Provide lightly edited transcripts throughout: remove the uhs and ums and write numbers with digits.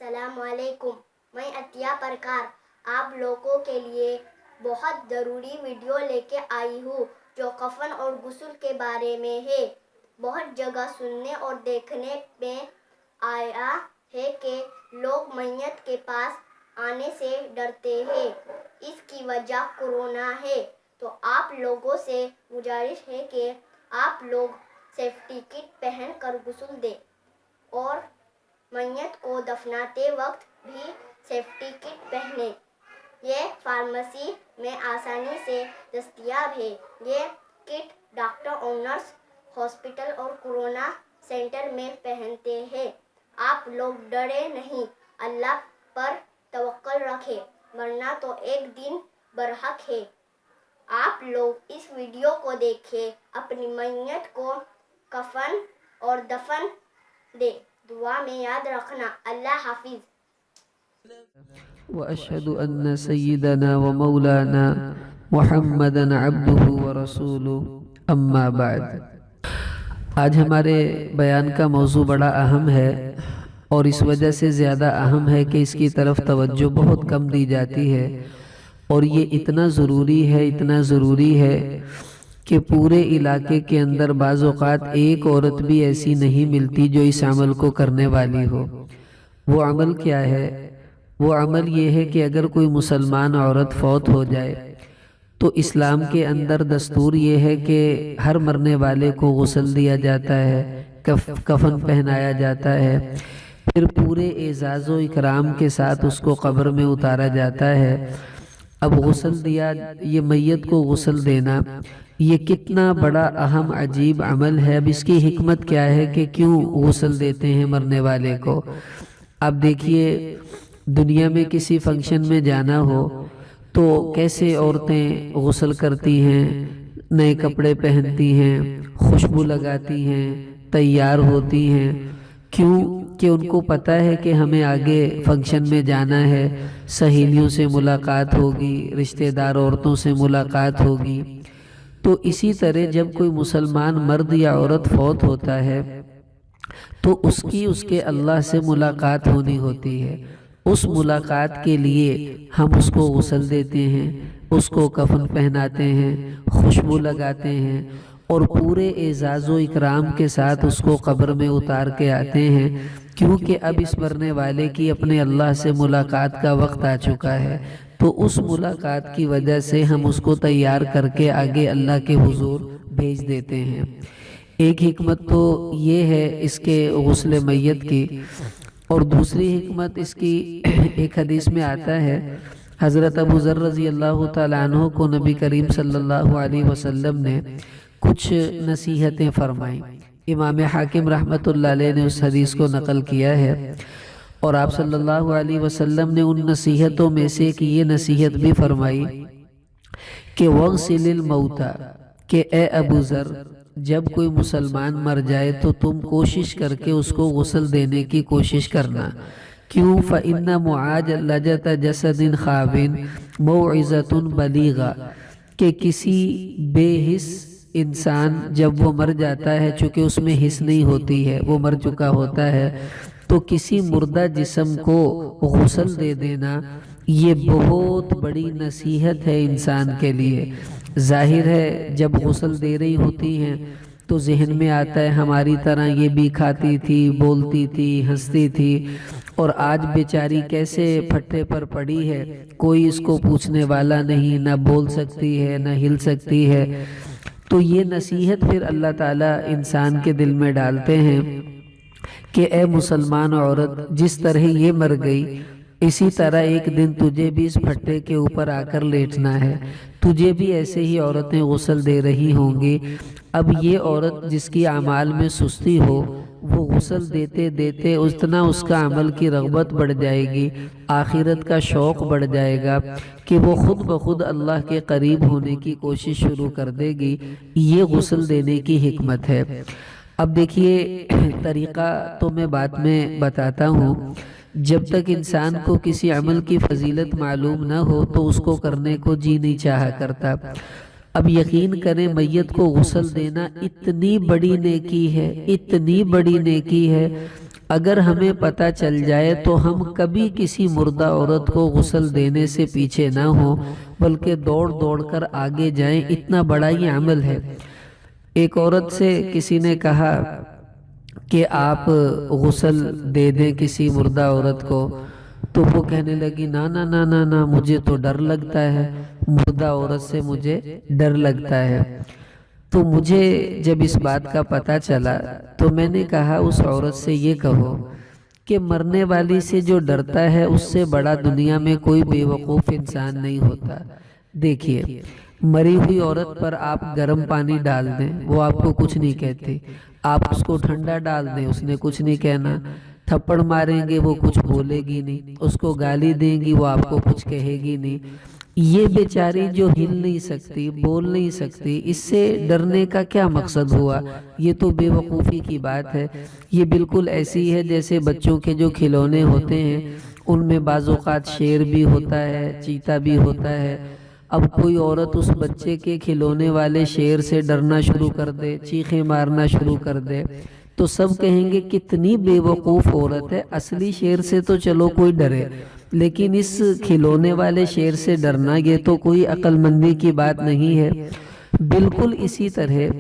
السلام علیکم، میں عطیہ پرکار آپ لوگوں کے لیے بہت ضروری ویڈیو لے کے آئی ہوں جو کفن اور غسل کے بارے میں ہے۔ بہت جگہ سننے اور دیکھنے میں آیا ہے کہ لوگ میت کے پاس آنے سے ڈرتے ہیں۔ اس کی وجہ کورونا ہے، تو آپ لوگوں سے گزارش ہے کہ آپ لوگ سیفٹی کٹ پہن کر غسل دیں اور میت کو دفناتے وقت بھی سیفٹی کٹ پہنیں۔ یہ فارمیسی میں آسانی سے دستیاب ہے۔ یہ کٹ ڈاکٹر اور نرس ہاسپٹل اور کورونا سینٹر میں پہنتے ہیں۔ آپ لوگ ڈرے نہیں، اللہ پر توکل رکھیں، ورنہ تو ایک دن برحق ہے۔ آپ لوگ اس ویڈیو کو دیکھیں، اپنی میت کو کفن اور دفن دیں، دعا میں یاد رکھنا۔ اللہ حافظ۔ وأشهد أن سيدنا ومولانا محمدًا عبده ورسوله أما بعد۔ آج ہمارے بیان کا موضوع بڑا اہم ہے اور اس وجہ سے زیادہ اہم ہے کہ اس کی طرف توجہ بہت کم دی جاتی ہے، اور یہ اتنا ضروری ہے کہ پورے علاقے کے اندر بعض اوقات ایک عورت بھی ایسی نہیں ملتی جو اس عمل کو کرنے والی ہو۔ وہ عمل کیا ہے؟ وہ عمل یہ ہے کہ اگر کوئی مسلمان عورت فوت ہو جائے تو اسلام کے اندر دستور یہ ہے کہ ہر مرنے والے کو غسل دیا جاتا ہے، کفن پہنایا جاتا ہے، پھر پورے اعزاز و اکرام کے ساتھ اس کو قبر میں اتارا جاتا ہے۔ اب غسل دیا، یہ میت کو غسل دینا، یہ کتنا بڑا اہم عجیب عمل ہے۔ اب اس کی حکمت کیا ہے کہ کیوں غسل دیتے ہیں مرنے والے کو؟ اب دیکھیے، دنیا میں کسی فنکشن میں جانا ہو تو کیسے عورتیں غسل کرتی ہیں، نئے کپڑے پہنتی ہیں، خوشبو لگاتی ہیں، تیار ہوتی ہیں۔ کیوں کہ ان کو پتہ ہے کہ ہمیں آگے فنکشن میں جانا ہے، سہیلیوں سے ملاقات ہوگی، رشتہ دار عورتوں سے ملاقات ہوگی۔ تو اسی طرح جب کوئی مسلمان مرد یا عورت فوت ہوتا ہے تو اس کے اللہ سے ملاقات ہونی ہوتی ہے۔ اس ملاقات کے لیے ہم اس کو غسل دیتے ہیں، اس کو کفن پہناتے ہیں، خوشبو لگاتے ہیں، اور پورے اعزاز و اکرام کے ساتھ اس کو قبر میں اتار کے آتے ہیں، کیونکہ اب اس مرنے والے کی اپنے اللہ سے ملاقات کا وقت آ چکا ہے۔ تو اس ملاقات کی وجہ سے ہم اس کو تیار کر کے آگے اللہ کے حضور بھیج دیتے ہیں۔ ایک حکمت تو یہ ہے اس کے غسل میت کی، اور دوسری حکمت اس کی ایک حدیث میں آتا ہے، حضرت ابو ذر رضی اللہ تعالیٰ عنہ کو نبی کریم صلی اللہ علیہ وسلم نے کچھ نصیحتیں فرمائیں۔ امام حاکم رحمۃ اللہ علیہ نے اس حدیث کو نقل کیا ہے، اور آپ صلی اللہ علیہ وسلم نے ان نصیحتوں میں سے ایک یہ نصیحت بھی فرمائی کہ وَغْسِلِ الْمَوْتَى، کہ اے ابو ذر، جب کوئی مسلمان مر جائے تو تم کوشش کر کے اس کو غسل دینے کی کوشش کرنا۔ کیوں؟ فَإِنَّ مُعَاجَلَةَ جَسَدٍ خَابٍ مَوْعِظَةٌ بَلِيغَةٌ، کہ کسی بے حس انسان جب وہ مر جاتا ہے، چونکہ اس میں حس نہیں ہوتی ہے، وہ مر چکا ہوتا ہے، تو کسی مردہ جسم کو غسل دے دینا یہ بہت بڑی نصیحت ہے انسان کے لیے۔ ظاہر ہے جب غسل دے رہی ہوتی ہیں تو ذہن میں آتا ہے ہماری طرح یہ بھی کھاتی تھی، بولتی تھی، ہنستی تھی، اور آج بیچاری کیسے پھٹے پر پڑی ہے، کوئی اس کو پوچھنے والا نہیں، نہ بول سکتی ہے نہ ہل سکتی ہے۔ تو یہ نصیحت پھر اللہ تعالیٰ انسان کے دل میں ڈالتے ہیں کہ اے مسلمان عورت، جس طرح یہ مر گئی اسی طرح ایک دن تجھے بھی اس پھٹے کے اوپر آ کر لیٹنا ہے، تجھے بھی ایسے ہی عورتیں غسل دے رہی ہوں گی۔ اب یہ عورت جس کی اعمال میں سستی ہو، وہ غسل دیتے دیتے اتنا اس کا عمل کی رغبت بڑھ جائے گی، آخرت کا شوق بڑھ جائے گا کہ وہ خود بخود اللہ کے قریب ہونے کی کوشش شروع کر دے گی۔ یہ غسل دینے کی حکمت ہے۔ اب دیکھیے، طریقہ تو میں بعد میں بتاتا ہوں، جب تک انسان کو کسی عمل کی فضیلت معلوم نہ ہو تو اس کو کرنے کو جی نہیں چاہا کرتا۔ اب یقین کریں، میت کو غسل دینا اتنی بڑی نیکی ہے، اتنی بڑی نیکی ہے اگر ہمیں پتہ چل جائے تو ہم کبھی کسی مردہ عورت کو غسل دینے سے پیچھے نہ ہوں، بلکہ دوڑ دوڑ کر آگے جائیں، اتنا بڑا یہ عمل ہے۔ ایک عورت سے کسی نے کہا کہ آپ غسل دے دیں کسی مردہ عورت کو، تو وہ کہنے لگی نا نا نا نا نا، مجھے تو ڈر لگتا ہے، مردہ عورت سے مجھے ڈر لگتا ہے۔ تو مجھے جب اس بات کا پتہ چلا تو میں نے کہا اس عورت سے یہ کہو کہ مرنے والی سے جو ڈرتا ہے اس سے بڑا دنیا میں کوئی بے وقوف انسان نہیں ہوتا۔ دیکھیے، مری ہوئی عورت پر آپ گرم پانی ڈال دیں، وہ آپ کو کچھ نہیں کہتی، آپ اس کو ٹھنڈا ڈال دیں، اس نے کچھ نہیں کہنا، تھپڑ ماریں گے وہ کچھ بولے گی نہیں، اس کو گالی دیں گی وہ آپ کو کچھ کہے گی نہیں۔ یہ بیچاری جو ہل نہیں سکتی، بول نہیں سکتی، اس سے ڈرنے کا کیا مقصد ہوا؟ یہ تو بے وقوفی کی بات ہے۔ یہ بالکل ایسی ہے جیسے بچوں کے جو کھلونے ہوتے ہیں ان میں بعض اوقات شیر بھی ہوتا ہے، چیتا بھی ہوتا ہے۔ اب کوئی عورت اس بچے کے کھلونے والے شیر سے ڈرنا شروع کر دے، چیخیں مارنا شروع کر دے، تو سب کہیں گے کتنی بے وقوف عورت ہے، اصلی شیر سے تو چلو کوئی ڈرے، لیکن اس کھلونے والے شیر سے ڈرنا یہ تو کوئی عقل مندی کی بات نہیں ہے۔ بالکل اسی طرح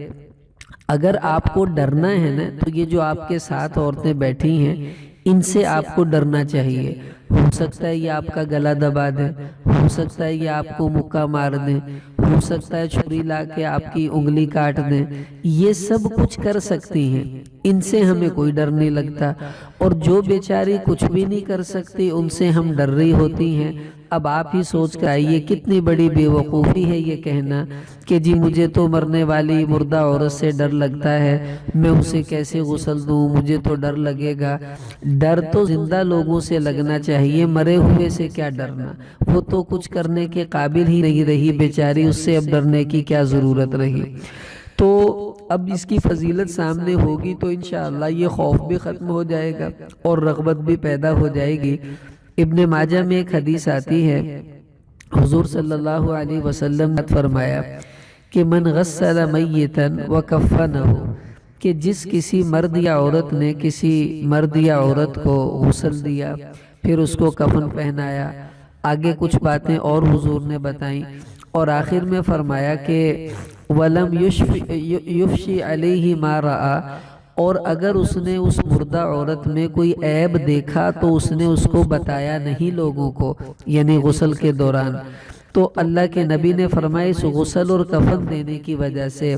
اگر آپ کو ڈرنا ہے نا تو یہ جو آپ کے ساتھ عورتیں بیٹھی ہیں ان سے آپ کو ڈرنا چاہیے۔ ہو سکتا ہے یہ آپ کا گلا دبا دیں، ہو سکتا ہے یہ آپ کو مکہ مار دیں، ہو سکتا ہے چھری لا کے آپ کی انگلی کاٹ دیں، یہ سب کچھ کر سکتی ہیں، ان سے ہمیں کوئی ڈر نہیں لگتا۔ اور جو بیچاری کچھ بھی نہیں کر سکتی ان سے ہم ڈر رہی ہوتی ہیں۔ اب آپ ہی سوچ کر آئیے کتنی بڑی بے وقوفی ہے یہ کہنا کہ جی مجھے تو مرنے والی مردہ عورت سے ڈر لگتا ہے، میں اسے کیسے غسل دوں، مجھے تو ڈر لگے گا۔ ڈر تو زندہ لوگوں سے لگنا چاہیے، مرے ہوئے سے کیا ڈرنا، وہ تو کچھ کرنے کے قابل ہی نہیں رہی بیچاری، اس سے اب ڈرنے کی کیا ضرورت رہی۔ تو اب اس کی فضیلت سامنے ہوگی تو انشاءاللہ یہ خوف بھی ختم ہو جائے گا اور رغبت بھی پیدا ہو جائے گی۔ ابن ماجہ میں ایک حدیث آتی ہے، حضور صلی اللہ علیہ وسلم نے فرمایا کہ من غسل میتا وکفنہ، کہ جس کسی مرد یا عورت نے کسی مرد یا عورت کو غسل دیا پھر اس کو کفن پہنایا، آگے کچھ باتیں اور حضور نے بتائیں، اور آخر میں فرمایا کہ وَلَمْ يُفْشِ عَلَيْهِ مَا رَأَى، اور اگر اس نے اس مردہ عورت میں کوئی عیب دیکھا تو اس نے اس کو بتایا نہیں لوگوں کو، یعنی غسل کے دوران، تو اللہ کے نبی نے فرمایا اس غسل اور کفن دینے کی وجہ سے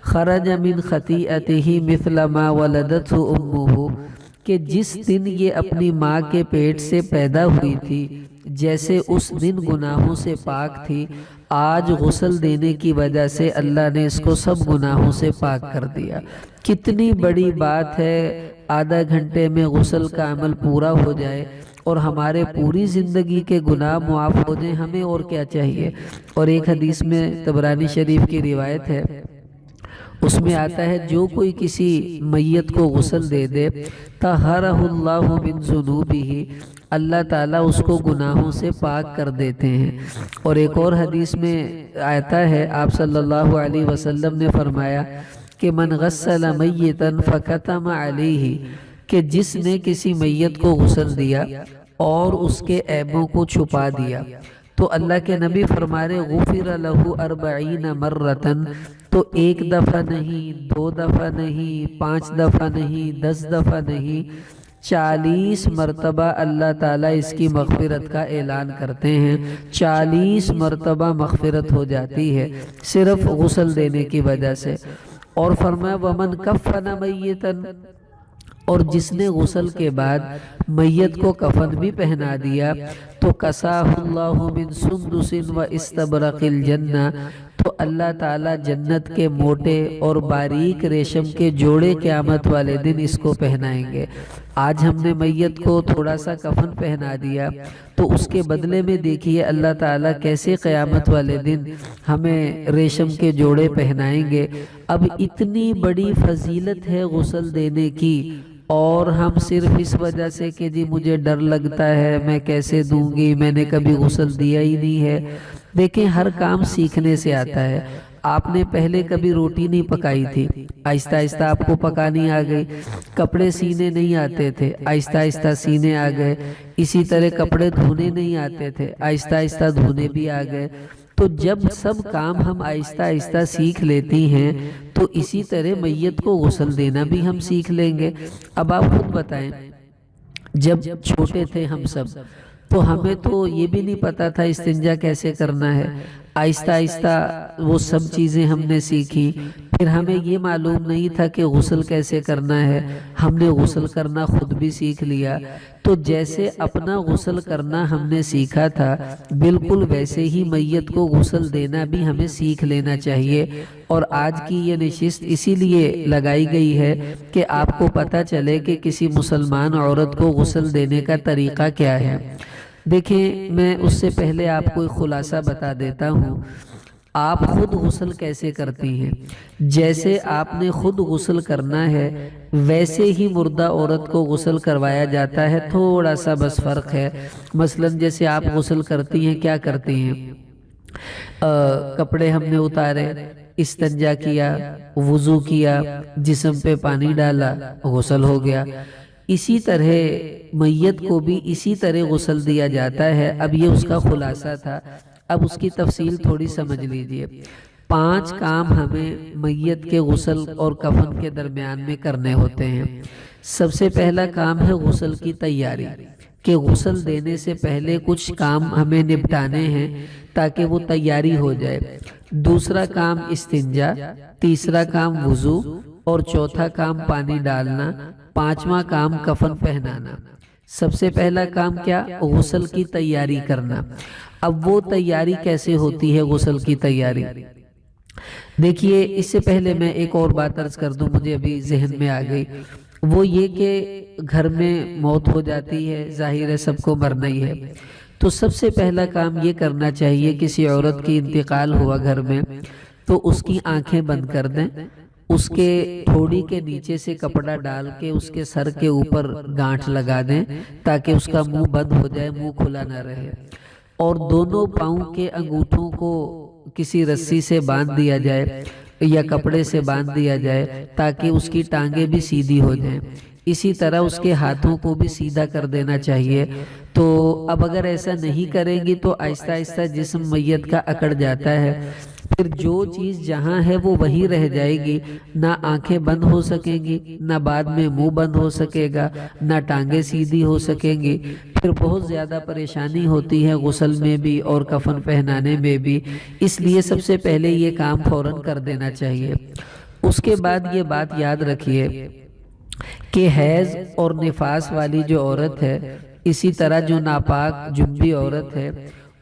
خرج من خطیئتہ مثل ما ولدتہ امہ، کہ جس دن یہ اپنی ماں کے پیٹ سے پیدا ہوئی تھی جیسے اس دن گناہوں سے پاک تھی، آج غسل دینے کی وجہ سے اللہ نے اس کو سب گناہوں سے پاک کر دیا۔ کتنی بڑی بات ہے، آدھا گھنٹے میں غسل کا عمل پورا ہو جائے اور ہمارے پوری زندگی کے گناہ معاف ہو جائیں، ہمیں اور کیا چاہیے۔ اور ایک حدیث میں طبرانی شریف کی روایت ہے، اس میں آتا ہے جو کوئی کسی میت کو غسل دے دے طہرہ اللہ من ذنوبہ، اللہ تعالیٰ اس کو گناہوں سے پاک کر دیتے ہیں۔ اور ایک اور حدیث میں آتا ہے، آپ صلی اللہ علیہ وسلم نے فرمایا کہ من غسل میتا فکتم علیہ، کہ جس نے کسی میت کو غسل دیا اور اس کے عیبوں کو چھپا دیا تو اللہ کے نبی فرما رہے غفر لہ 40 مرتن، تو ایک دفعہ نہیں، 2 دفعہ نہیں، 5 دفعہ نہیں، 10 دفعہ نہیں، 40 مرتبہ اللہ تعالیٰ اس کی مغفرت کا اعلان کرتے ہیں۔ 40 مرتبہ مغفرت ہو جاتی ہے صرف غسل دینے کی وجہ سے۔ اور فرمایا ومن کفن میتا، اور جس نے غسل کے بعد میت کو کفن بھی پہنا دیا تو کساہ اللہ من سندس و استبرق الجنہ، تو اللہ تعالیٰ جنت کے موٹے اور باریک ریشم کے جوڑے قیامت والے دن اس کو پہنائیں گے۔ آج ہم نے میت کو تھوڑا سا کفن پہنا دیا تو اس کے بدلے میں دیکھیے اللہ تعالیٰ کیسے قیامت والے دن ہمیں ریشم کے جوڑے پہنائیں گے۔ اب اتنی بڑی فضیلت ہے غسل دینے کی، اور ہم صرف اس وجہ سے کہ جی مجھے ڈر لگتا ہے، میں کیسے دوں گی، میں نے کبھی غسل دیا ہی نہیں ہے۔ دیکھیں ہر کام سیکھنے سے آتا ہے۔ آپ نے پہلے کبھی روٹی نہیں پکائی تھی، آہستہ آہستہ آپ کو پکانی آ گئی۔ کپڑے سینے نہیں آتے تھے، آہستہ آہستہ سینے آ گئے۔ اسی طرح کپڑے دھونے نہیں آتے تھے، آہستہ آہستہ دھونے بھی آ گئے۔ تو جب سب کام ہم آہستہ آہستہ سیکھ لیتی ہیں تو اسی طرح میت کو غسل دینا بھی ہم سیکھ لیں گے۔ اب آپ خود بتائیں، جب چھوٹے تھے ہم سب تو ہمیں تو یہ بھی نہیں پتا تھا استنجا کیسے کرنا ہے۔ آہستہ آہستہ وہ سب چیزیں ہم نے سیکھی۔ پھر ہمیں یہ معلوم نہیں تھا کہ غسل کیسے کرنا ہے، ہم نے غسل کرنا خود بھی سیکھ لیا۔ تو جیسے اپنا غسل کرنا ہم نے سیکھا تھا، بالکل ویسے ہی میت کو غسل دینا بھی ہمیں سیکھ لینا چاہیے۔ اور آج کی یہ نشست اسی لیے لگائی گئی ہے کہ آپ کو پتہ چلے کہ کسی مسلمان عورت کو غسل دینے کا طریقہ کیا ہے۔ دیکھیں، میں اس سے پہلے آپ کو ایک خلاصہ بتا دیتا ہوں۔ آپ خود غسل کیسے کرتی ہیں؟ جیسے آپ نے خود غسل کرنا ہے ویسے ہی مردہ عورت کو غسل کروایا جاتا ہے، تھوڑا سا بس فرق ہے۔ مثلا جیسے آپ غسل کرتی ہیں، کیا کرتی ہیں؟ کپڑے ہم نے اتارے، استنجا کیا، وضو کیا، جسم پہ پانی ڈالا، غسل ہو گیا۔ اسی طرح میت کو بھی اسی طرح غسل دیا جاتا ہے۔ اب یہ اس کا خلاصہ تھا، اب اس کی تفصیل تھوڑی سمجھ لیجئے۔ 5 کام ہمیں میت کے غسل اور کفن کے درمیان میں کرنے ہوتے ہیں۔ سب سے پہلا کام ہے غسل کی تیاری، کہ غسل دینے سے پہلے کچھ کام ہمیں نپٹانے ہیں تاکہ وہ تیاری ہو جائے۔ دوسرا کام استنجا، تیسرا کام وضو، اور چوتھا کام پانی ڈالنا، پانچواں کام کفن پہنانا۔ سب سے پہلا کام کیا؟ غسل کی تیاری کرنا۔ اب وہ تیاری کیسے ہوتی ہے؟ غسل کی تیاری دیکھیے، اس سے پہلے میں ایک اور بات عرض کر دوں، مجھے ابھی ذہن میں آ گئی، وہ یہ کہ گھر میں موت ہو جاتی ہے، ظاہر ہے سب کو مرنا ہی ہے، تو سب سے پہلا کام یہ کرنا چاہیے، کسی عورت کی انتقال ہوا گھر میں تو اس کی آنکھیں بند کر دیں، اس کے ٹھوڑی کے نیچے سے کپڑا ڈال کے اس کے سر کے اوپر گانٹھ لگا دیں تاکہ اس کا منہ بند ہو جائے، منہ کھلا نہ رہے، اور دونوں پاؤں کے انگوٹھوں کو کسی رسی سے باندھ دیا جائے یا کپڑے سے باندھ دیا جائے تاکہ اس کی ٹانگیں بھی سیدھی ہو جائیں۔ اسی طرح اس کے ہاتھوں کو بھی سیدھا کر دینا چاہیے۔ تو اب اگر ایسا نہیں کریں گی تو آہستہ آہستہ جسم میت کا اکڑ جاتا ہے، پھر جو چیز جہاں ہے وہ وہیں رہ جائے گی، نہ آنکھیں بند ہو سکیں گی، نہ بعد میں منہ بند ہو سکے گا، نہ ٹانگیں سیدھی ہو سکیں گی، پھر بہت زیادہ پریشانی ہوتی ہے غسل میں بھی اور کفن پہنانے میں بھی۔ اس لیے سب سے پہلے یہ کام فوراً کر دینا چاہیے۔ اس کے بعد یہ بات یاد رکھیے کہ حیض اور نفاس والی جو عورت ہے، اسی طرح جو ناپاک جنبی عورت ہے،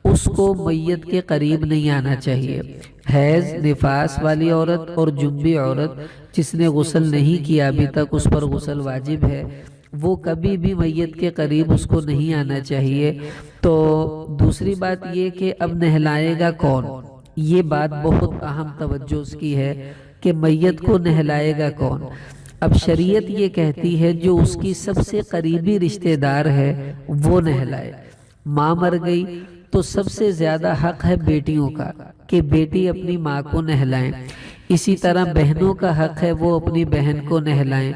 اس کو میت کے قریب نہیں آنا چاہیے۔ حیض، نفاس والی عورت اور جنبی عورت جس نے غسل نہیں کیا ابھی تک، اس پر غسل واجب ہے، وہ کبھی بھی میت کے قریب اس کو نہیں آنا چاہیے۔ تو دوسری بات یہ کہ اب نہلائے گا کون؟ یہ بات بہت اہم توجہ اس کی ہے کہ میت کو نہلائے گا کون؟ اب شریعت یہ کہتی ہے جو اس کی سب سے قریبی رشتہ دار ہے وہ نہلائے۔ ماں مر گئی تو سب سے زیادہ حق ہے بیٹیوں کا کہ بیٹی اپنی ماں کو نہلائیں، اسی طرح بہنوں کا حق ہے وہ اپنی بہن کو نہلائیں،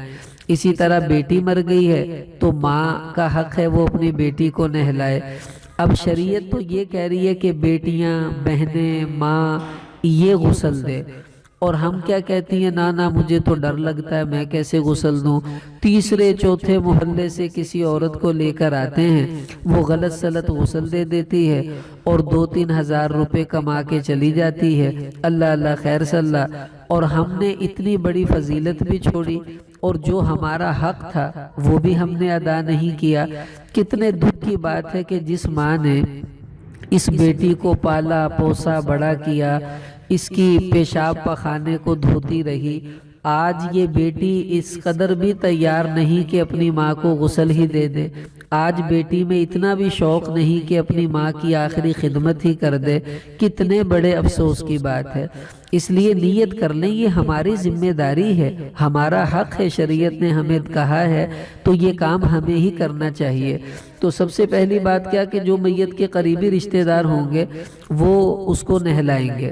اسی طرح بیٹی مر گئی ہے تو ماں کا حق ہے وہ اپنی بیٹی کو نہلائے۔ اب شریعت تو یہ کہہ رہی ہے کہ بیٹیاں، بہنیں، ماں یہ غسل دے، اور ہم کیا کہتی ہیں، نہ مجھے تو ڈر لگتا ہے، میں کیسے غسل دوں۔ تیسرے چوتھے محلے سے کسی عورت کو لے کر آتے ہیں، وہ غلط سلط غسل دے دیتی ہے اور 2-3 ہزار روپے کما کے چلی جاتی ہے، اللہ اللہ خیر صلی اللہ، اور ہم نے اتنی بڑی فضیلت بھی چھوڑی اور جو ہمارا حق تھا وہ بھی ہم نے ادا نہیں کیا۔ کتنے دکھ کی بات ہے کہ جس ماں نے اس بیٹی کو پالا پوسا بڑا کیا، اس کی پیشاب پخانے کو دھوتی رہی، آج یہ بیٹی اس قدر بھی تیار نہیں کہ اپنی ماں کو غسل ہی دے دے، آج بیٹی میں اتنا بھی شوق نہیں کہ اپنی ماں کی آخری خدمت ہی کر دے۔ کتنے بڑے افسوس کی بات ہے۔ اس لیے نیت کر لیں، یہ ہماری ذمہ داری ہے، ہمارا حق ہے، شریعت نے ہمیں کہا ہے تو یہ کام ہمیں ہی کرنا چاہیے۔ تو سب سے پہلی بات کیا کہ جو میت کے قریبی رشتہ دار ہوں گے وہ اس کو نہلائیں گے۔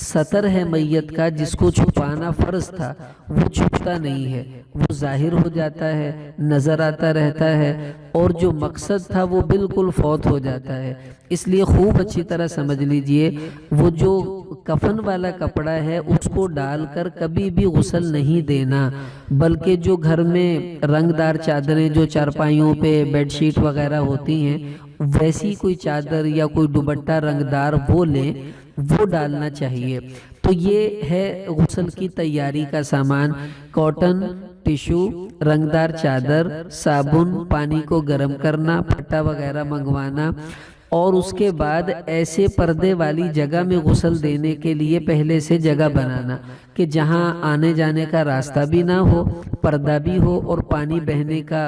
سطر ہے میت کا جس کو چھپانا فرض تھا وہ چھپتا نہیں ہے، وہ ظاہر ہو جاتا ہے، نظر آتا رہتا ہے، اور جو مقصد تھا وہ بالکل فوت ہو جاتا ہے۔ اس لیے خوب اچھی طرح سمجھ لیجئے، وہ جو کفن والا کپڑا ہے اس کو ڈال کر کبھی بھی غسل نہیں دینا، بلکہ جو گھر میں رنگ دار چادریں جو چارپائیوں پہ بیڈ شیٹ وغیرہ ہوتی ہیں ویسی کوئی چادر یا کوئی دوپٹہ رنگ دار وہ لیں، وہ ڈالنا چاہیے۔ تو یہ ہے غسل کی تیاری کا سامان: کاٹن، ٹیشو، رنگدار چادر، صابن، پانی کو گرم کرنا، پھٹا وغیرہ منگوانا، اور اس کے بعد ایسے پردے والی جگہ میں غسل دینے کے لیے پہلے سے جگہ بنانا کہ جہاں آنے جانے کا راستہ بھی نہ ہو، پردہ بھی ہو، اور پانی بہنے کا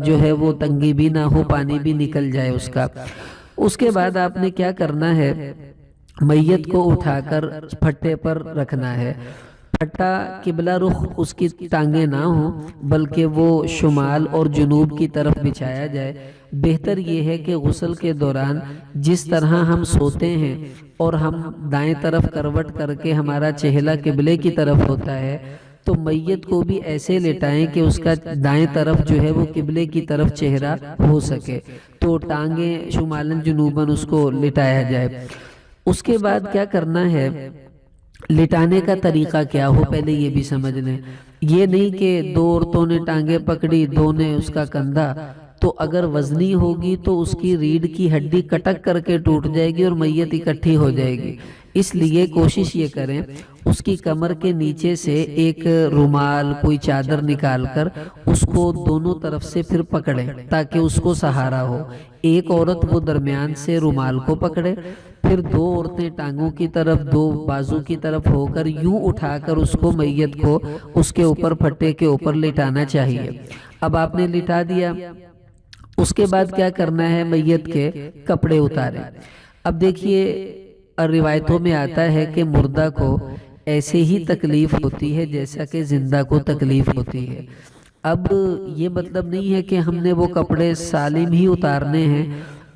جو ہے وہ تنگی بھی نہ ہو، پانی بھی نکل جائے اس کا۔ اس کے بعد آپ نے کیا کرنا ہے، میت کو اٹھا کر پھٹے پر رکھنا ہے۔ پھٹا قبلہ رخ اس کی ٹانگیں نہ ہوں بلکہ وہ شمال اور جنوب کی طرف بچھایا جائے۔ بہتر یہ ہے کہ غسل کے دوران جس طرح ہم سوتے ہیں اور ہم دائیں طرف کروٹ کر کے ہمارا چہرہ قبلے کی طرف ہوتا ہے، تو میت کو بھی ایسے لٹائیں کہ اس کا دائیں طرف جو ہے وہ قبلے کی طرف چہرہ ہو سکے، تو ٹانگیں شمالن جنوباً اس کو لٹایا جائے۔ اس کے بعد کیا کرنا ہے، لٹانے کا طریقہ کیا ہو پہلے یہ بھی سمجھ لیں۔ یہ نہیں کہ دو عورتوں نے ٹانگیں پکڑی، دو نے اس کا کندھا، تو اگر وزنی ہوگی تو اس کی ریڑھ کی ہڈی کٹک کر کے ٹوٹ جائے گی اور میت اکٹھی ہو جائے گی۔ اس لیے کوشش یہ کریں اس کی کمر کے نیچے سے ایک رومال، کوئی چادر نکال کر اس کو دونوں طرف سے پھر پکڑیں تاکہ اس کو سہارا ہو۔ ایک عورت وہ درمیان سے رومال کو پکڑے، پھر دو عورتیں ٹانگوں کی طرف، دو بازو کی طرف ہو کر یوں اٹھا کر اس کو میت کو اس کے اوپر پھٹے کے اوپر لٹانا چاہیے۔ اب آپ نے لٹا دیا، اس کے بعد کیا کرنا ہے، میت کے کپڑے اتاریں۔ اب دیکھیے روایتوں میں آتا ہے کہ مردہ کو ایسے ہی تکلیف ہوتی ہے جیسا کہ زندہ کو تکلیف ہوتی ہے۔ اب یہ مطلب نہیں ہے کہ ہم نے وہ کپڑے سالم ہی اتارنے ہیں۔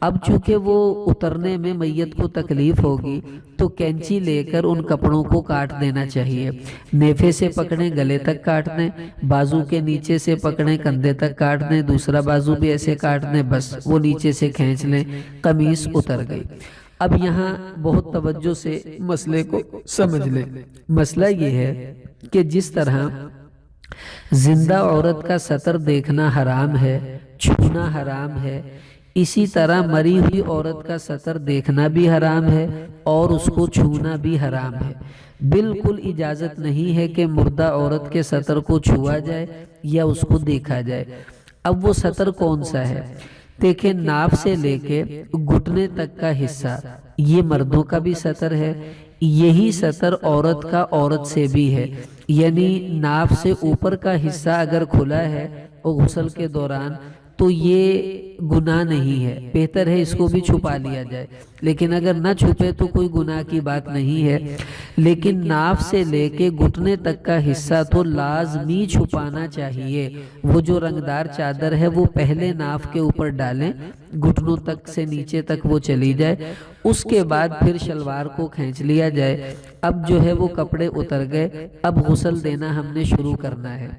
اب چونکہ وہ اترنے میں میت کو تکلیف ہوگی تو کینچی لے کر ان کپڑوں کو کاٹ دینا چاہیے۔ نیفے سے پکڑیں گلے تک کاٹ دیں، بازو کے نیچے سے پکڑیں کندھے تک کاٹ دیں، دوسرا بازو بھی ایسے کاٹ دیں، بس وہ نیچے سے کھینچ لیں، قمیص اتر گئی۔ اب یہاں بہت توجہ سے مسئلے کو سمجھ لیں۔ مسئلہ یہ ہے کہ جس طرح زندہ عورت کا سطر دیکھنا حرام ہے، چھونا حرام ہے، اسی طرح مری ہوئی عورت کا سطر دیکھنا بھی حرام ہے اور اس کو چھونا بھی حرام ہے۔ بالکل اجازت نہیں ہے کہ مردہ عورت کے سطر کو چھوا جائے یا اس کو دیکھا جائے۔ اب وہ سطر کون سا ہے؟ دیکھیں، ناف سے لے کے گھٹنے تک کا حصہ یہ مردوں کا بھی سطر ہے، یہی سطر عورت کا عورت سے بھی ہے۔ یعنی ناف سے اوپر کا حصہ اگر کھلا ہے غسل کے دوران تو یہ گناہ نہیں ہے، بہتر ہے اس کو بھی چھپا لیا جائے، لیکن اگر نہ چھپے تو کوئی گناہ کی بات نہیں ہے۔ لیکن ناف سے لے کے گھٹنے تک کا حصہ تو لازمی چھپانا چاہیے۔ وہ جو رنگدار چادر ہے وہ پہلے ناف کے اوپر ڈالیں، گھٹنوں تک سے نیچے تک وہ چلی جائے، اس کے بعد پھر شلوار کو کھینچ لیا جائے۔ اب جو ہے وہ کپڑے اتر گئے، اب غسل دینا ہم نے شروع کرنا ہے۔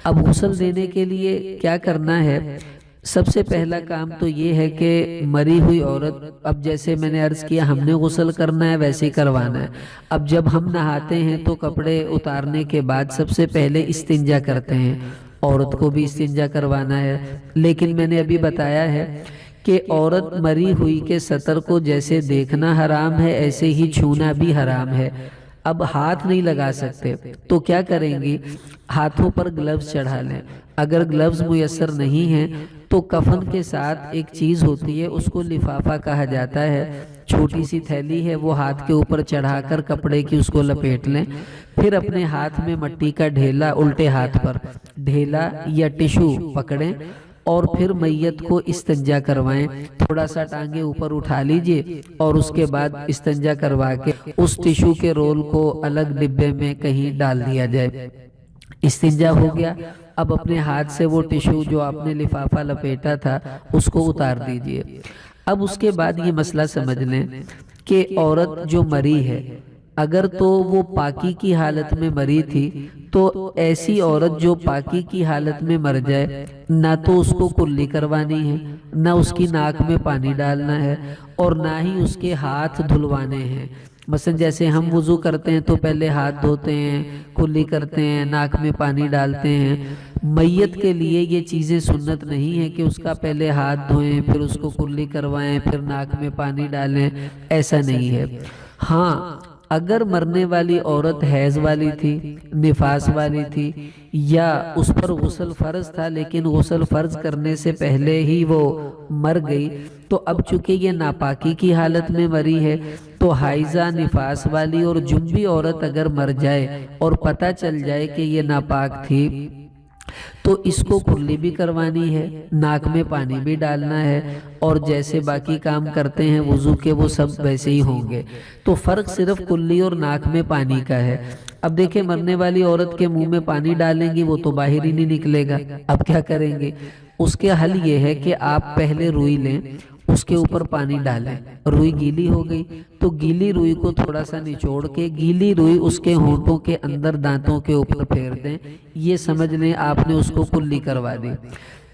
اب غسل دینے کے لیے کیا کرنا ہے؟ سب سے پہلا کام تو یہ ہے کہ مری ہوئی عورت، اب جیسے میں نے عرض کیا ہم نے غسل کرنا ہے ویسے ہی کروانا ہے۔ اب جب ہم نہاتے ہیں تو کپڑے اتارنے کے بعد سب سے پہلے استنجا کرتے ہیں، عورت کو بھی استنجا کروانا ہے۔ لیکن میں نے ابھی بتایا ہے کہ عورت مری ہوئی کے سطر کو جیسے دیکھنا حرام ہے ایسے ہی چھونا بھی حرام ہے۔ اب ہاتھ نہیں لگا سکتے تو کیا کریں گی؟ ہاتھوں پر گلوز چڑھا لیں۔ اگر گلوز میسر نہیں ہیں تو کفن کے ساتھ ایک چیز ہوتی ہے، اس کو لفافہ کہا جاتا ہے، چھوٹی سی تھیلی ہے، وہ ہاتھ کے اوپر چڑھا کر کپڑے کی اس کو لپیٹ لیں۔ پھر اپنے ہاتھ میں مٹی کا ڈھیلا، الٹے ہاتھ پر ڈھیلا یا ٹیشو پکڑیں اور پھر میت کو استنجا کروائیں۔ تھوڑا سا ٹانگیں اوپر اٹھا لیجئے اور اس کے بعد استنجا کروا کے اس ٹیشو کے رول کو الگ ڈبے میں کہیں ڈال دیا جائے۔ استنجا ہو گیا، اب اپنے ہاتھ سے وہ ٹیشو جو آپ نے لفافہ لپیٹا تھا اس کو اتار دیجئے۔ اب اس کے بعد یہ مسئلہ سمجھ لیں کہ عورت جو مری ہے اگر تو وہ پاکی کی حالت میں مری تھی تو ایسی عورت جو پاکی کی حالت میں مر جائے نہ تو اس کو کلی کروانی ہے، نہ اس کی ناک میں پانی ڈالنا ہے، اور نہ ہی اس کے ہاتھ دھلوانے ہیں۔ مثلا جیسے ہم وضو کرتے ہیں تو پہلے ہاتھ دھوتے ہیں، کلی کرتے ہیں، ناک میں پانی ڈالتے ہیں۔ میت کے لیے یہ چیزیں سنت نہیں ہے کہ اس کا پہلے ہاتھ دھوئیں، پھر اس کو کلی کروائیں، پھر ناک میں پانی ڈالیں، ایسا نہیں ہے۔ ہاں اگر مرنے والی عورت حیض والی تھی، نفاس والی تھی، یا اس پر غسل فرض تھا لیکن غسل فرض کرنے سے پہلے ہی وہ مر گئی، تو اب چونکہ یہ ناپاکی کی حالت میں مری ہے تو حائضہ، نفاس والی اور جنبی عورت اگر مر جائے اور پتہ چل جائے کہ یہ ناپاک تھی تو اس کو کلی بھی کروانی ہے، ناک میں پانی بھی ڈالنا ہے، اور جیسے باقی کام کرتے ہیں وضو کے وہ سب ویسے ہی ہوں گے۔ تو فرق صرف کلی اور ناک میں پانی کا ہے۔ اب دیکھیں مرنے والی عورت کے منہ میں پانی ڈالیں گی وہ تو باہر ہی نہیں نکلے گا، اب کیا کریں گے؟ اس کے حل یہ ہے کہ آپ پہلے روئی لیں، اس کے اوپر پانی ڈالیں، روئی گیلی ہو گئی تو گیلی روئی کو تھوڑا سا نچوڑ کے گیلی روئی اس کے ہونٹوں کے اندر دانتوں کے اوپر پھیر دیں، یہ سمجھ لیں آپ نے اس کو کلی کروا دی۔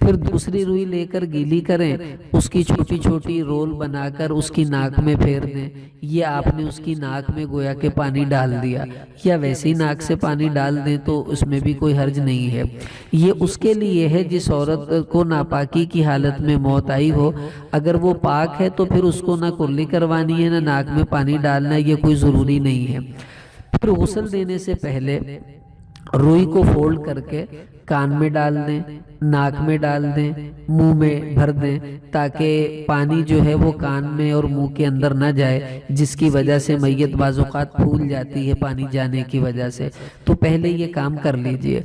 پھر دوسری روئی لے کر گیلی کریں، اس کی چھوٹی چھوٹی رول بنا کر اس کی ناک میں پھیر دیں، یہ آپ نے اس کی ناک میں گویا کہ پانی ڈال دیا، یا ویسے ہی ناک سے پانی ڈال دیں تو اس میں بھی کوئی حرج نہیں ہے۔ یہ اس کے لیے ہے جس عورت کو ناپاکی کی حالت میں موت آئی ہو، اگر وہ پاک ہے تو پھر اس کو نہ کلی کروانی ہے نہ ناک میں پانی ڈالنا ہے، یہ کوئی ضروری نہیں ہے۔ پھر غسل دینے سے پہلے روئی کو فولڈ کر کے کان میں ڈال دیں، ناک میں ڈال دیں، منہ میں بھر دیں، تاکہ پانی جو ہے وہ کان میں اور منہ کے اندر نہ جائے، جس کی وجہ سے میت بعض اوقات پھول جاتی ہے پانی جانے کی وجہ سے۔ تو پہلے یہ کام کر لیجئے۔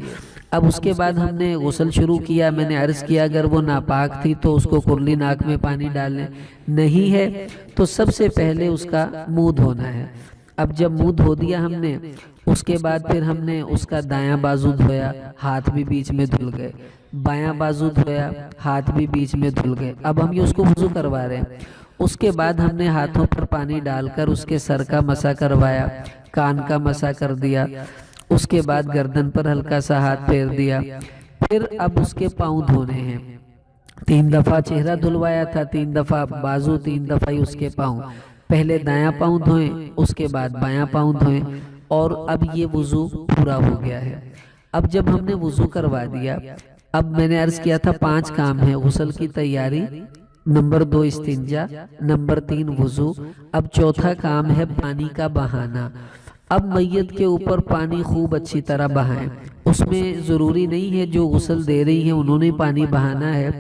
اب اس کے بعد ہم نے غسل شروع کیا، میں نے عرض کیا اگر وہ ناپاک تھی تو اس کو کلی ناک میں پانی ڈالیں، نہیں ہے تو سب سے پہلے اس کا منہ دھونا ہے۔ اب جب منہ دھو دیا ہم نے، اس کے بعد پھر ہم نے اس کا دایاں بازو دھویا، ہاتھ بھی بیچ میں دھل گئے، بایاں بازو دھویا، ہاتھ بھی بیچ میں دھل گئے۔ اب ہم یہ اس کو وضو کروا رہے ہیں۔ اس کے بعد ہم نے ہاتھوں پر پانی ڈال کر اس کے سر کا مسح کروایا، کان کا مسح کر دیا، اس کے بعد گردن پر ہلکا سا ہاتھ پھیر دیا۔ پھر اب اس کے پاؤں دھونے ہیں، 3 دفعہ چہرہ دھلوایا تھا، 3 دفعہ بازو، 3 دفعہ ہی اس کے پاؤں۔ پہلے دایاں پاؤں دھوئیں، اس کے بعد بایاں پاؤں دھوئیں، اور اب یہ وضو پورا ہو گیا ہے۔ اب جب ہم نے وضو کروا دیا، اب میں نے عرض کیا تھا 5 کام ہیں غسل کی تیاری، نمبر 2 استنجا، نمبر 3 وضو، اب چوتھا کام ہے پانی کا بہانا۔ اب میت کے اوپر پانی خوب اچھی طرح بہائیں، اس میں ضروری نہیں ہے جو غسل دے رہی ہیں انہوں نے پانی بہانا ہے،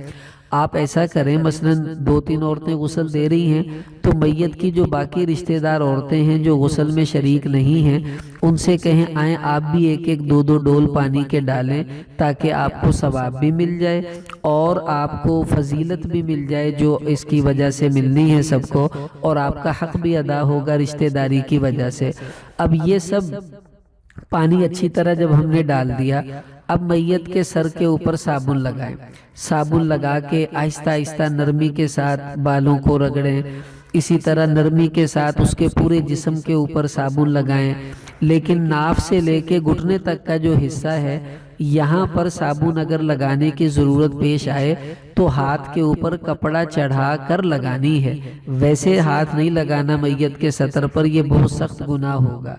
آپ ایسا کریں مثلا 2-3 عورتیں غسل دے رہی ہیں تو میت کی جو باقی رشتہ دار عورتیں ہیں جو غسل میں شریک نہیں ہیں ان سے کہیں آئیں آپ بھی 1-1 2-2 ڈول پانی کے ڈالیں، تاکہ آپ کو ثواب بھی مل جائے اور آپ کو فضیلت بھی مل جائے جو اس کی وجہ سے ملنی ہے سب کو، اور آپ کا حق بھی ادا ہوگا رشتہ داری کی وجہ سے۔ اب یہ سب پانی اچھی طرح جب ہم نے ڈال دیا، اب میت کے سر کے اوپر صابن لگائیں، صابن لگا کے آہستہ آہستہ نرمی کے ساتھ بالوں کو رگڑیں، اسی طرح نرمی کے ساتھ اس کے پورے جسم کے اوپر صابن لگائیں، لیکن ناف سے لے کے گھٹنے تک کا جو حصہ ہے یہاں پر صابن اگر لگانے کی ضرورت پیش آئے تو ہاتھ کے اوپر کپڑا چڑھا کر لگانی ہے، ویسے ہاتھ نہیں لگانا میت کے سطر پر، یہ بہت سخت گناہ ہوگا۔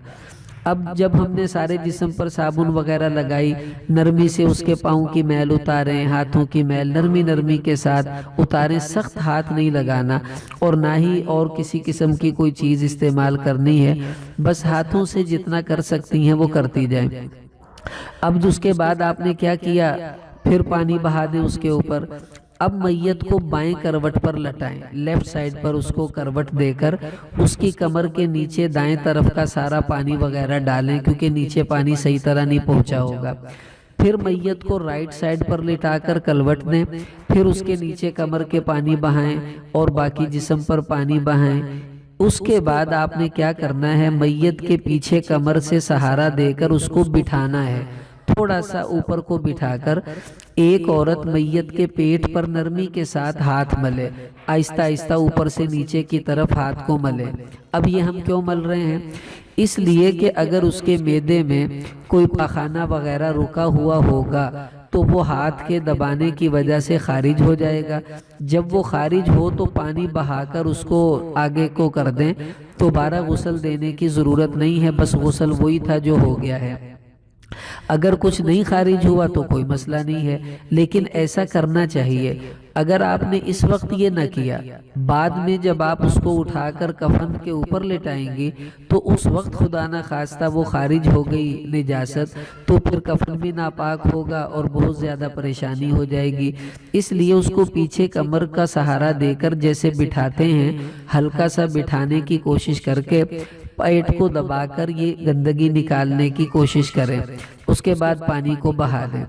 اب جب ہم نے سارے جسم پر صابن وغیرہ لگائی، نرمی سے اس کے پاؤں کی میل اتاریں، ہاتھوں کی میل نرمی نرمی کے ساتھ اتاریں، سخت ہاتھ نہیں لگانا اور نہ ہی اور کسی قسم کی کوئی چیز استعمال کرنی ہے، بس ہاتھوں سے جتنا کر سکتی ہیں وہ کرتی جائیں۔ اب اس کے بعد آپ نے کیا کیا، پھر پانی بہا دیں اس کے اوپر۔ اب میت کو بائیں کروٹ پر لٹائیں، لیفٹ سائیڈ پر اس کو کروٹ دے کر اس کی کمر کے نیچے دائیں طرف کا سارا پانی وغیرہ ڈالیں، کیونکہ نیچے پانی صحیح طرح نہیں پہنچا ہوگا۔ پھر میت کو رائٹ سائیڈ پر لٹا کر کلوٹ دیں، پھر اس کے نیچے کمر کے پانی بہائیں اور باقی جسم پر پانی بہائیں۔ اس کے بعد آپ نے کیا کرنا ہے، میت کے پیچھے کمر سے سہارا دے کر اس کو بٹھانا ہے، تھوڑا سا اوپر کو بٹھا کر ایک عورت میت کے پیٹ پر نرمی کے ساتھ ہاتھ ملے، آہستہ آہستہ اوپر سے نیچے کی طرف ہاتھ کو ملے۔ اب یہ ہم کیوں مل رہے ہیں؟ اس لیے کہ اگر اس کے معدے میں کوئی پاخانہ وغیرہ رکا ہوا ہوگا تو وہ ہاتھ کے دبانے کی وجہ سے خارج ہو جائے گا۔ جب وہ خارج ہو تو پانی بہا کر اس کو آگے کو کر دیں، دوبارہ غسل دینے کی ضرورت نہیں ہے، بس غسل وہی تھا جو ہو گیا ہے۔ اگر کچھ نہیں خارج ہوا تو کوئی مسئلہ نہیں ہے، لیکن ایسا کرنا چاہیے۔ اگر آپ نے اس وقت یہ نہ کیا، بعد میں جب آپ اس کو اٹھا کر کفن کے اوپر لٹائیں گی تو اس وقت خدا نہ خواستہ وہ خارج ہو گئی نجاست، تو پھر کفن بھی ناپاک ہوگا اور بہت زیادہ پریشانی ہو جائے گی۔ اس لیے اس کو پیچھے کمر کا سہارا دے کر جیسے بٹھاتے ہیں، ہلکا سا بٹھانے کی کوشش کر کے پیٹ کو دبا کر یہ گندگی نکالنے کی کوشش کریں، اس کے بعد پانی کو بہا دیں۔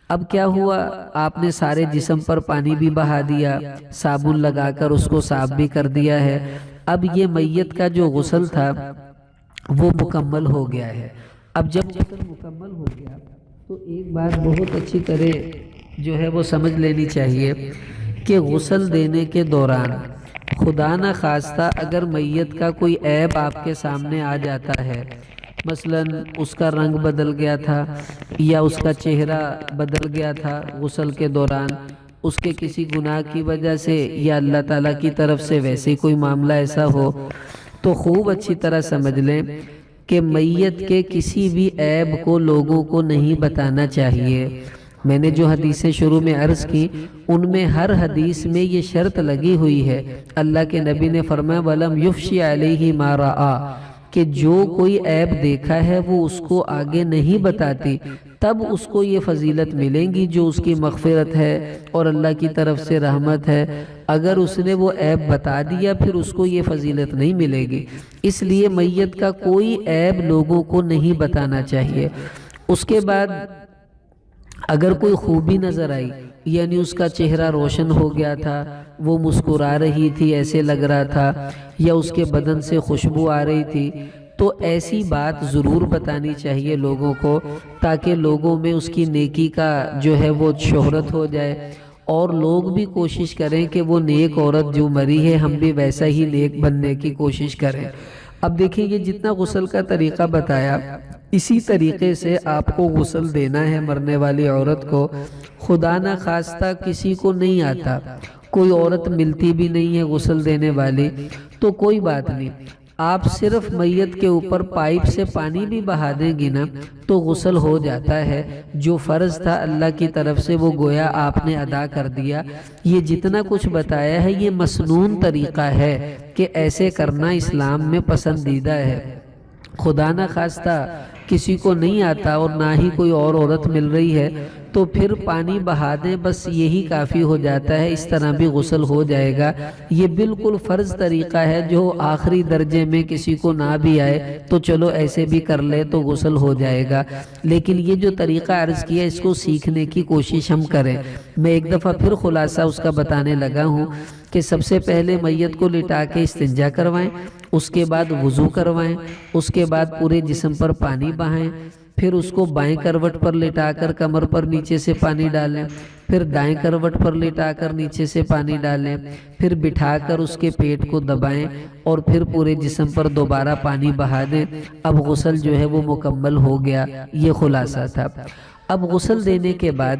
اب کیا ہوا، آپ نے سارے جسم پر پانی بھی بہا دیا، صابن لگا کر اس کو صاف بھی کر دیا ہے۔ اب یہ میت کا جو غسل تھا وہ مکمل ہو گیا ہے۔ اب جب غسل مکمل ہو گیا تو ایک بات بہت اچھی طرح جو ہے وہ سمجھ لینی چاہیے کہ غسل دینے کے دوران خدا نہ خواستہ اگر میت کا کوئی عیب آپ کے سامنے آ جاتا ہے، مثلا اس کا رنگ بدل گیا تھا یا اس کا چہرہ بدل گیا تھا غسل کے دوران، اس کے کسی گناہ کی وجہ سے یا اللہ تعالیٰ کی طرف سے ویسے کوئی معاملہ ایسا ہو، تو خوب اچھی طرح سمجھ لیں کہ میت کے کسی بھی عیب کو لوگوں کو نہیں بتانا چاہیے۔ میں نے جو حدیثیں شروع میں عرض کی ان میں ہر حدیث میں یہ شرط لگی ہوئی ہے۔ اللہ کے نبی نے فرمایا وَلَمْ يُفْشِ عَلَيْهِ مَا رَآ، کہ جو کوئی عیب دیکھا ہے وہ اس کو آگے نہیں بتاتی، تب اس کو یہ فضیلت ملیں گی جو اس کی مغفرت ہے اور اللہ کی طرف سے رحمت ہے۔ اگر اس نے وہ عیب بتا دیا پھر اس کو یہ فضیلت نہیں ملے گی۔ اس لیے میت کا کوئی عیب لوگوں کو نہیں بتانا چاہیے۔ اس کے بعد اگر کوئی خوبی نظر آئی، یعنی اس کا چہرہ روشن ہو گیا تھا، وہ مسکرا رہی تھی ایسے لگ رہا تھا، یا اس کے بدن سے خوشبو آ رہی تھی، تو ایسی بات ضرور بتانی چاہیے لوگوں کو، تاکہ لوگوں میں اس کی نیکی کا جو ہے وہ شہرت ہو جائے، اور لوگ بھی کوشش کریں کہ وہ نیک عورت جو مری ہے ہم بھی ویسا ہی نیک بننے کی کوشش کریں۔ اب دیکھیں یہ جتنا غسل کا طریقہ بتایا، اسی طریقے سے آپ کو غسل دینا ہے مرنے والی عورت کو۔ خدا نہ خواستہ کسی کو نہیں آتا، کوئی عورت ملتی بھی نہیں ہے غسل دینے والی، تو کوئی بات نہیں، آپ صرف میت کے اوپر پائپ سے پانی بھی بہا دیں گی نا تو غسل ہو جاتا ہے۔ جو فرض تھا اللہ کی طرف سے وہ گویا آپ نے ادا کر دیا۔ یہ جتنا کچھ بتایا ہے یہ مسنون طریقہ ہے کہ ایسے کرنا اسلام میں پسندیدہ ہے۔ خدا نہ خواستہ کسی کو نہیں آتا اور نہ ہی کوئی اور عورت مل رہی ہے تو پھر پانی بہا دیں، بس یہی کافی ہو جاتا ہے، اس طرح بھی غسل ہو جائے گا۔ یہ بالکل فرض طریقہ ہے، جو آخری درجے میں کسی کو نہ بھی آئے تو چلو ایسے بھی کر لے تو غسل ہو جائے گا۔ لیکن یہ جو طریقہ عرض کیا اس کو سیکھنے کی کوشش ہم کریں۔ میں ایک دفعہ پھر خلاصہ اس کا بتانے لگا ہوں کہ سب سے پہلے میت کو لٹا کے استنجا کروائیں، اس کے بعد وضو کروائیں، اس کے بعد پورے جسم پر پانی بہائیں، پھر اس کو بائیں کروٹ پر لٹا کر کمر پر نیچے سے پانی ڈالیں، پھر دائیں کروٹ پر لٹا کر نیچے سے پانی ڈالیں، پھر بٹھا کر اس کے پیٹ کو دبائیں اور پھر پورے جسم پر دوبارہ پانی بہا دیں۔ اب غسل جو ہے وہ مکمل ہو گیا، یہ خلاصہ تھا۔ اب غسل دینے کے بعد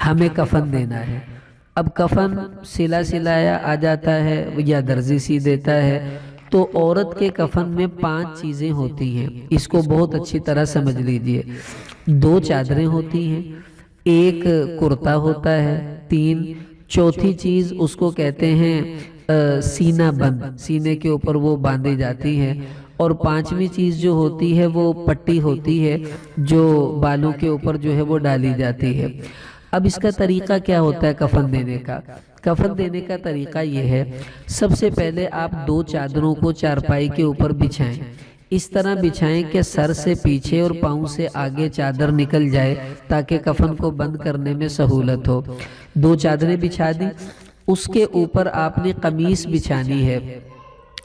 ہمیں کفن دینا ہے۔ اب کفن سلا سلایا آ جاتا ہے یا درزی سی دیتا ہے، تو عورت کے کفن میں 5 چیزیں ہوتی ہیں، اس کو بہت اچھی طرح سمجھ لیجئے۔ 2 چادریں ہوتی ہیں، 1 کرتا ہوتا ہے، 3 چوتھی چیز اس کو کہتے ہیں سینہ بند، سینے کے اوپر وہ باندھی جاتی ہے، اور 5ویں چیز جو ہوتی ہے وہ پٹی ہوتی ہے جو بالوں کے اوپر جو ہے وہ ڈالی جاتی ہے۔ اب اس کا طریقہ کیا ہوتا ہے کفن دینے کا؟ کفن دینے کا طریقہ یہ ہے، سب سے پہلے آپ 2 چادروں کو چارپائی کے اوپر بچھائیں، اس طرح بچھائیں کہ سر سے پیچھے اور پاؤں سے آگے چادر نکل جائے تاکہ کفن کو بند کرنے میں سہولت ہو۔ 2 چادریں بچھا دی، اس کے اوپر آپ نے قمیص بچھانی ہے،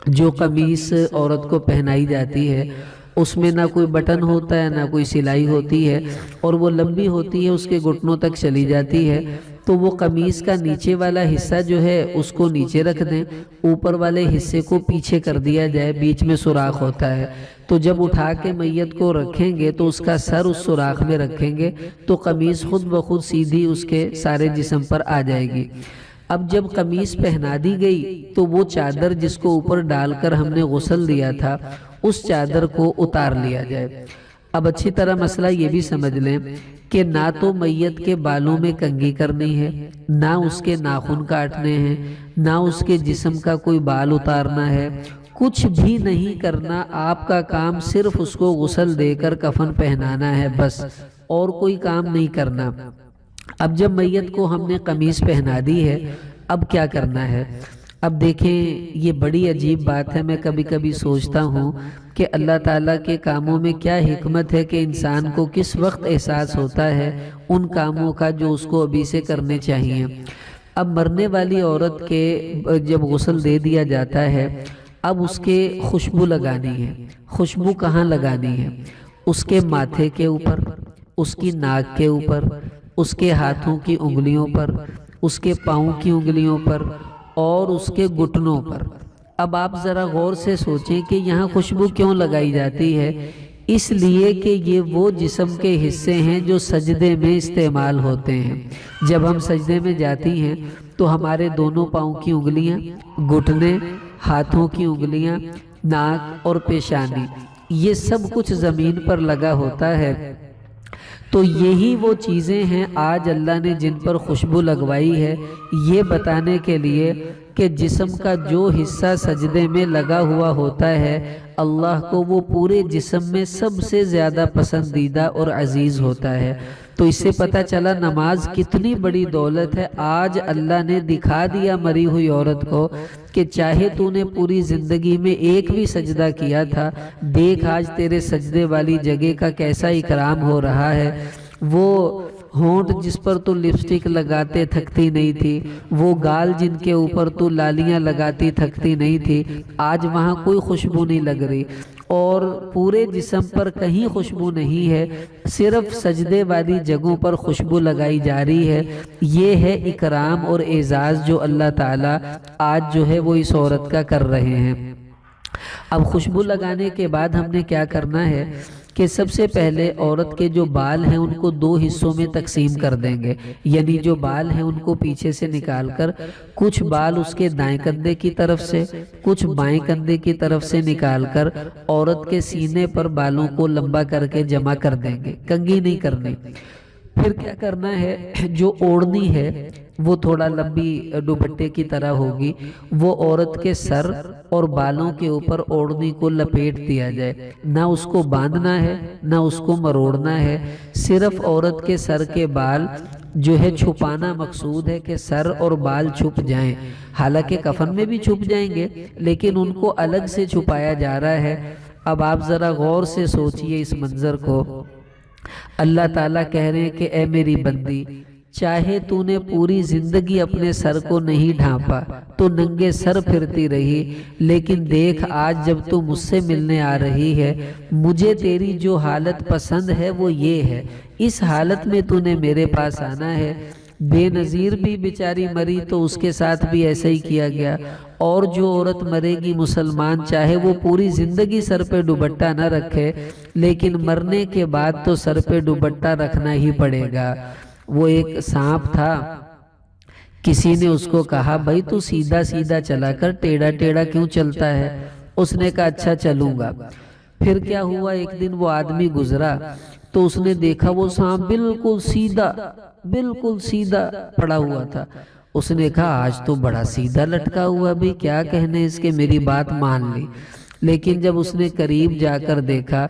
جو قمیص عورت کو پہنائی جاتی ہے۔ اس میں نہ کوئی بٹن ہوتا ہے نہ کوئی سلائی ہوتی ہے، اور وہ لمبی ہوتی ہے، اس کے گھٹنوں تک چلی جاتی ہے۔ تو وہ قمیص کا نیچے والا حصہ جو ہے اس کو نیچے رکھ دیں، اوپر والے حصے کو پیچھے کر دیا جائے، بیچ میں سوراخ ہوتا ہے۔ تو جب اٹھا کے میت کو رکھیں گے تو اس کا سر اس سوراخ میں رکھیں گے تو قمیص خود بخود سیدھی اس کے سارے جسم پر آ جائے گی۔ اب جب قمیص پہنا دی گئی تو وہ چادر جس کو اوپر ڈال کر ہم نے غسل دیا تھا اس چادر کو اتار لیا جائے۔ اب اچھی طرح مسئلہ یہ بھی سمجھ لیں کہ نہ تو میت کے بالوں میں کنگھی کرنی ہے، نہ اس کے ناخن کاٹنے ہیں، نہ اس کے جسم کا کوئی بال اتارنا ہے، کچھ بھی نہیں کرنا۔ آپ کا کام صرف اس کو غسل دے کر کفن پہنانا ہے، بس اور کوئی کام نہیں کرنا۔ اب جب میت کو ہم نے قمیص پہنا دی ہے، اب کیا کرنا ہے؟ اب دیکھیں یہ بڑی عجیب بات ہے، میں کبھی کبھی سوچتا ہوں کہ اللہ تعالیٰ کے کاموں میں کیا حکمت ہے کہ انسان کو کس وقت احساس ہوتا ہے ان کاموں کا جو اس کو ابھی سے کرنے چاہیے۔ اب مرنے والی عورت کے جب غسل دے دیا جاتا ہے، اب اس کے خوشبو لگانی ہے۔ خوشبو کہاں لگانی ہے؟ اس کے ماتھے کے اوپر، اس کی ناک کے اوپر، اس کے ہاتھوں کی انگلیوں پر، اس کے پاؤں کی انگلیوں پر اور اس کے گھٹنوں پر۔ اب آپ ذرا غور سے سوچیں کہ یہاں خوشبو کیوں لگائی جاتی ہے؟ اس لیے کہ یہ وہ جسم کے حصے ہیں جو سجدے میں استعمال ہوتے ہیں۔ جب ہم سجدے میں جاتی ہیں تو ہمارے دونوں پاؤں کی انگلیاں، گھٹنے، ہاتھوں کی انگلیاں، ناک اور پیشانی، یہ سب کچھ زمین پر لگا ہوتا ہے۔ تو یہی وہ چیزیں ہیں آج اللہ نے جن پر خوشبو لگوائی ہے، یہ بتانے کے لیے کہ جسم کا جو حصہ سجدے میں لگا ہوا ہوتا ہے اللہ کو وہ پورے جسم میں سب سے زیادہ پسندیدہ اور عزیز ہوتا ہے۔ تو اس سے پتہ چلا نماز کتنی بڑی دولت ہے۔ آج اللہ نے دکھا دیا مری ہوئی عورت کو کہ چاہے تو نے پوری زندگی میں ایک بھی سجدہ کیا تھا، دیکھ آج تیرے سجدے والی جگہ کا کیسا اکرام ہو رہا ہے۔ وہ ہونٹ جس پر تو لپسٹک لگاتے تھکتی نہیں تھی، وہ گال جن کے اوپر تو لالیاں لگاتی تھکتی نہیں تھی، آج وہاں کوئی خوشبو نہیں لگ رہی، اور پورے جسم پر کہیں خوشبو نہیں ہے، صرف سجدے والی جگہوں پر خوشبو لگائی جا رہی ہے۔ یہ ہے اکرام اور اعزاز جو اللہ تعالیٰ آج جو ہے وہ اس عورت کا کر رہے ہیں۔ اب خوشبو لگانے کے بعد ہم نے کیا کرنا ہے کہ سب سے پہلے عورت کے جو بال ہیں ان کو دو حصوں میں تقسیم کر دیں گے، یعنی جو بال ہیں ان کو پیچھے سے نکال کر کچھ بال اس کے دائیں کندھے کی طرف سے، کچھ بائیں کندھے کی طرف سے نکال کر عورت کے سینے پر بالوں کو لمبا کر کے جمع کر دیں گے، کنگھی نہیں کرنی۔ پھر کیا کرنا ہے، جو اوڑھنی ہے وہ تھوڑا لمبی دوپٹے کی طرح ہوگی، وہ عورت کے سر اور بالوں کے اوپر اوڑھنی کو لپیٹ دیا جائے، نہ اس کو باندھنا ہے نہ اس کو مروڑنا ہے، صرف عورت کے سر کے بال جو ہے چھپانا مقصود ہے کہ سر اور بال چھپ جائیں۔ حالانکہ کفن میں بھی چھپ جائیں گے لیکن ان کو الگ سے چھپایا جا رہا ہے۔ اب آپ ذرا غور سے سوچئے اس منظر کو۔ اللہ تعالیٰ کہہ رہے ہیں کہ اے میری بندی، چاہے تو نے پوری زندگی اپنے سر کو نہیں ڈھانپا تو ننگے سر پھرتی رہی، لیکن دیکھ آج جب تو مجھ سے ملنے آ رہی ہے، مجھے تیری جو حالت پسند ہے وہ یہ ہے، اس حالت میں تو نے میرے پاس آنا ہے۔ بے نظیر بھی بیچاری مری تو اس کے ساتھ بھی ایسا ہی کیا گیا، اور جو عورت مرے گی مسلمان چاہے وہ پوری زندگی سر پہ دوپٹہ نہ رکھے لیکن مرنے کے بعد تو سر پہ دوپٹہ رکھنا ہی پڑے گا۔ وہ ایک سانپ تھا، کسی نے اس کو کہا بھائی تو سیدھا سیدھا چلا کر ٹیڑھا ٹیڑھا کیوں چلتا ہے؟ اس نے کہا اچھا چلوں گا۔ پھر کیا ہوا، ایک دن وہ آدمی گزرا تو اس نے دیکھا وہ سانپ بالکل سیدھا پڑا ہوا تھا۔ اس نے کہا آج تو بڑا سیدھا لٹکا ہوا، بھی کیا کہنے اس کے، میری بات مان لی۔ لیکن جب اس نے قریب جا کر دیکھا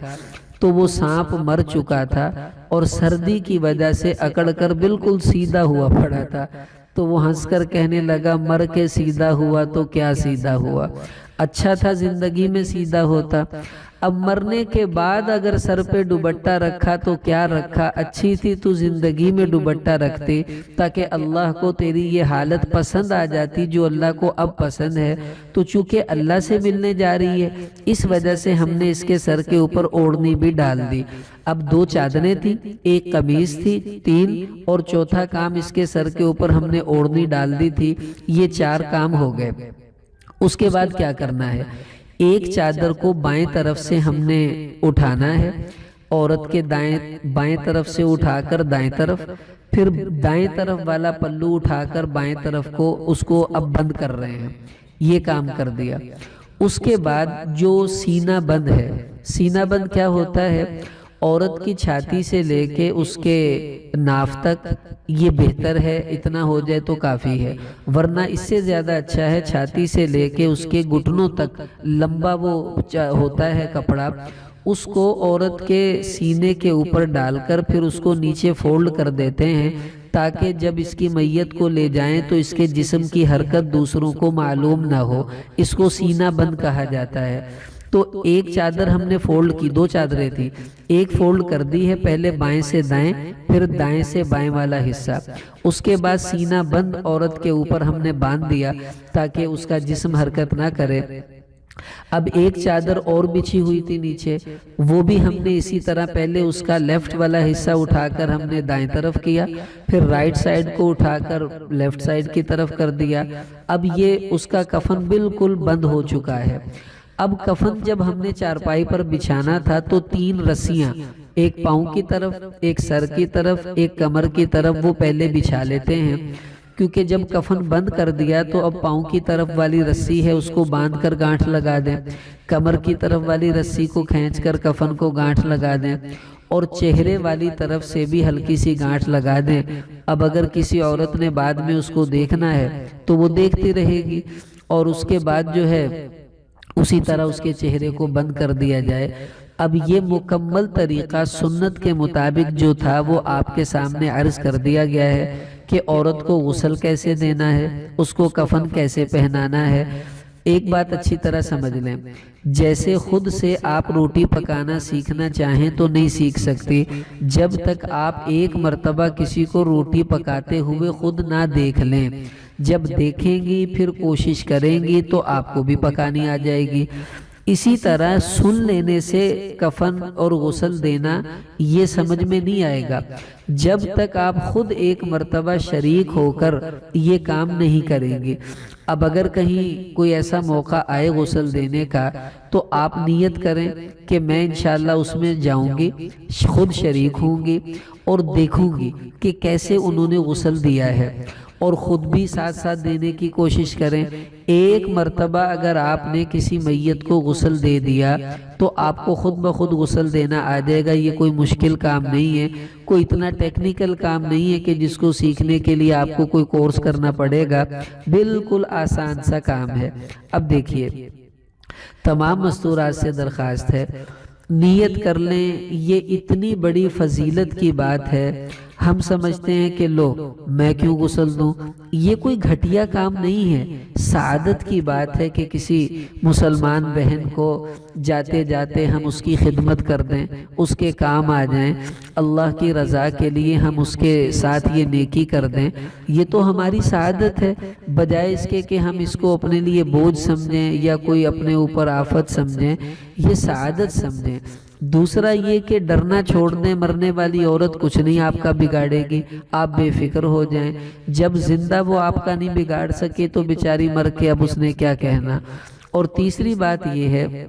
تو وہ سانپ مر چکا تھا اور سردی کی وجہ سے اکڑ کر بالکل سیدھا ہوا پڑا تھا۔ تو وہ ہنس کر کہنے لگا مر کے سیدھا ہوا تو کیا سیدھا ہوا، اچھا تھا زندگی میں سیدھا ہوتا، اب مرنے کے بعد اگر سر پہ دوپٹہ رکھا تو کیا رکھا، اچھی تھی تو زندگی میں دوپٹہ رکھتے تاکہ اللہ کو تیری یہ حالت پسند آ جاتی جو اللہ کو اب پسند ہے۔ تو چونکہ اللہ سے ملنے جا رہی ہے اس وجہ سے ہم نے اس کے سر کے اوپر اوڑھنی بھی ڈال دی۔ اب 2 چادریں تھیں، ایک قمیص تھی، 3 اور چوتھا کام اس کے سر کے اوپر ہم نے اوڑھنی ڈال دی تھی۔ یہ 4 کام ہو گئے۔ اس کے بعد کیا کرنا ہے، ایک چادر کو بائیں طرف سے ہم نے اٹھانا ہے، عورت کے بائیں طرف سے اٹھا کر دائیں طرف، پھر دائیں طرف والا پلو اٹھا کر بائیں طرف کو اس کو اب بند کر رہے ہیں، یہ کام کر دیا۔ اس کے بعد جو سینہ بند ہے، سینہ بند کیا ہوتا ہے، عورت کی چھاتی سے لے کے اس کے ناف تک، یہ بہتر ہے اتنا ہو جائے تو کافی ہے، ورنہ اس سے زیادہ اچھا ہے چھاتی سے لے کے اس کے گھٹنوں تک لمبا وہ ہوتا ہے کپڑا، اس کو عورت کے سینے کے اوپر ڈال کر پھر اس کو نیچے فولڈ کر دیتے ہیں تاکہ جب اس کی میت کو لے جائیں تو اس کے جسم کی حرکت دوسروں کو معلوم نہ ہو، اس کو سینہ بند کہا جاتا ہے۔ تو ایک چادر ہم نے فولڈ کی، 2 چادریں تھی، ایک فولڈ کر دی ہے، پہلے بائیں سے دائیں پھر دائیں سے بائیں والا حصہ، اس کے بعد سینہ بند عورت کے اوپر ہم نے باندھ دیا تاکہ اس کا جسم حرکت نہ کرے۔ اب ایک چادر اور بچھی ہوئی تھی نیچے، وہ بھی ہم نے اسی طرح پہلے اس کا لیفٹ والا حصہ اٹھا کر ہم نے دائیں طرف کیا، پھر رائٹ سائیڈ کو اٹھا کر لیفٹ سائیڈ کی طرف کر دیا۔ اب یہ اس کا کفن بالکل بند ہو چکا ہے۔ اب کفن جب ہم نے چارپائی پر بچھانا تھا تو 3 رسیاں، ایک پاؤں کی طرف، ایک سر کی طرف، ایک کمر کی طرف، وہ پہلے بچھا لیتے ہیں، کیونکہ جب کفن بند کر دیا تو اب پاؤں کی طرف والی رسی ہے اس کو باندھ کر گانٹھ لگا دیں، کمر کی طرف والی رسی کو کھینچ کر کفن کو گانٹھ لگا دیں، اور چہرے والی طرف سے بھی ہلکی سی گانٹھ لگا دیں۔ اب اگر کسی عورت نے بعد میں اس کو دیکھنا ہے تو وہ دیکھتی رہے گی، اور اس کے بعد جو ہے اسی طرح اس کے چہرے کو بند کر دیا جائے۔ اب یہ مکمل طریقہ سنت کے مطابق جو تھا وہ آپ کے سامنے عرض کر دیا گیا ہے کہ عورت کو غسل کیسے دینا ہے، اس کو کفن کیسے پہنانا ہے۔ ایک بات اچھی طرح سمجھ لیں، جیسے خود سے آپ روٹی پکانا سیکھنا چاہیں تو نہیں سیکھ سکتی جب تک آپ ایک مرتبہ کسی کو روٹی پکاتے ہوئے خود نہ دیکھ لیں۔ جب دیکھیں گی پھر کوشش کریں گی تو آپ کو بھی پکانی آ جائے گی۔ اسی طرح سن لینے سے کفن اور غسل دینا یہ سمجھ میں نہیں آئے گا جب تک آپ خود ایک مرتبہ شریک ہو کر یہ کام نہیں کریں گے۔ اب اگر کہیں کوئی ایسا موقع آئے غسل دینے کا تو آپ نیت کریں کہ میں انشاءاللہ اس میں جاؤں گی، خود شریک ہوں گی اور دیکھوں گی کہ کیسے انہوں نے غسل دیا ہے، اور خود بھی ساتھ ساتھ دینے کی کوشش کریں۔ ایک مرتبہ اگر آپ نے کسی میت کو غسل دے دیا تو آپ کو خود بخود غسل دینا آ جائے گا۔ یہ کوئی مشکل کام نہیں ہے، کوئی اتنا ٹیکنیکل کام نہیں ہے کہ جس کو سیکھنے کے لیے آپ کو کوئی کورس کرنا پڑے گا، بالکل آسان سا کام ہے۔ اب دیکھیے، تمام مستورات سے درخواست ہے نیت کر لیں، یہ اتنی بڑی فضیلت کی بات ہے۔ ہم سمجھتے ہیں کہ لو میں کیوں غسل دوں، یہ کوئی گھٹیا کام نہیں ہے، سعادت کی بات ہے کہ کسی مسلمان بہن کو جاتے جاتے ہم اس کی خدمت کر دیں، اس کے کام آ جائیں، اللہ کی رضا کے لیے ہم اس کے ساتھ یہ نیکی کر دیں، یہ تو ہماری سعادت ہے، بجائے اس کے کہ ہم اس کو اپنے لیے بوجھ سمجھیں یا کوئی اپنے اوپر آفت سمجھیں، یہ سعادت سمجھیں۔ دوسرا یہ کہ ڈرنا چھوڑ دیں، مرنے والی عورت کچھ نہیں آپ کا بگاڑے گی، آپ بے فکر ہو جائیں، جب زندہ وہ آپ کا نہیں بگاڑ سکے تو بیچاری مر کے اب اس نے کیا کہنا۔ اور تیسری بات یہ ہے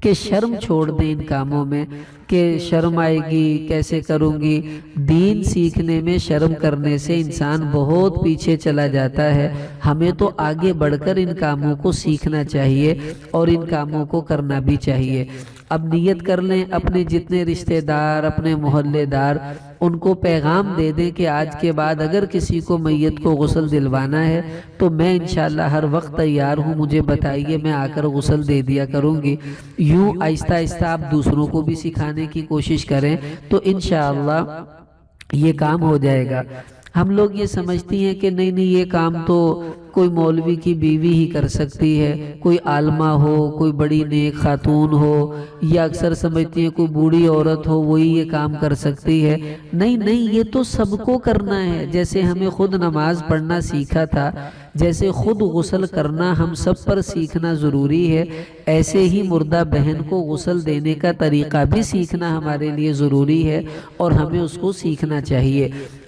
کہ شرم چھوڑ دیں ان کاموں میں کہ شرم آئے گی، کیسے کروں گی۔ دین سیکھنے میں شرم کرنے سے انسان بہت پیچھے چلا جاتا ہے، ہمیں تو آگے بڑھ کر ان کاموں کو سیکھنا چاہیے اور ان کاموں کو کرنا بھی چاہیے۔ اب نیت کر لیں، اپنے جتنے رشتہ دار، اپنے محلے دار، ان کو پیغام دے دیں کہ آج کے بعد اگر کسی کو میت کو غسل دلوانا ہے تو میں انشاءاللہ ہر وقت تیار ہوں، مجھے بتائیے، میں آ کر غسل دے دیا کروں گی۔ یوں آہستہ آہستہ آپ دوسروں کو بھی سکھانے کی کوشش کریں تو انشاءاللہ یہ کام ہو جائے گا۔ ہم لوگ یہ سمجھتی ہیں کہ نہیں یہ کام تو کوئی مولوی کی بیوی ہی کر سکتی ہے، کوئی عالمہ ہو، کوئی بڑی نیک خاتون ہو، یا اکثر سمجھتی ہیں کوئی بوڑھی عورت ہو وہی یہ کام کر سکتی ہے۔ نہیں نہیں، یہ تو سب کو کرنا ہے۔ جیسے ہمیں خود نماز پڑھنا سیکھا تھا، جیسے خود غسل کرنا ہم سب پر سیکھنا ضروری ہے، ایسے ہی مردہ بہن کو غسل دینے کا طریقہ بھی سیکھنا ہمارے لیے ضروری ہے، اور ہمیں اس کو سیکھنا چاہیے۔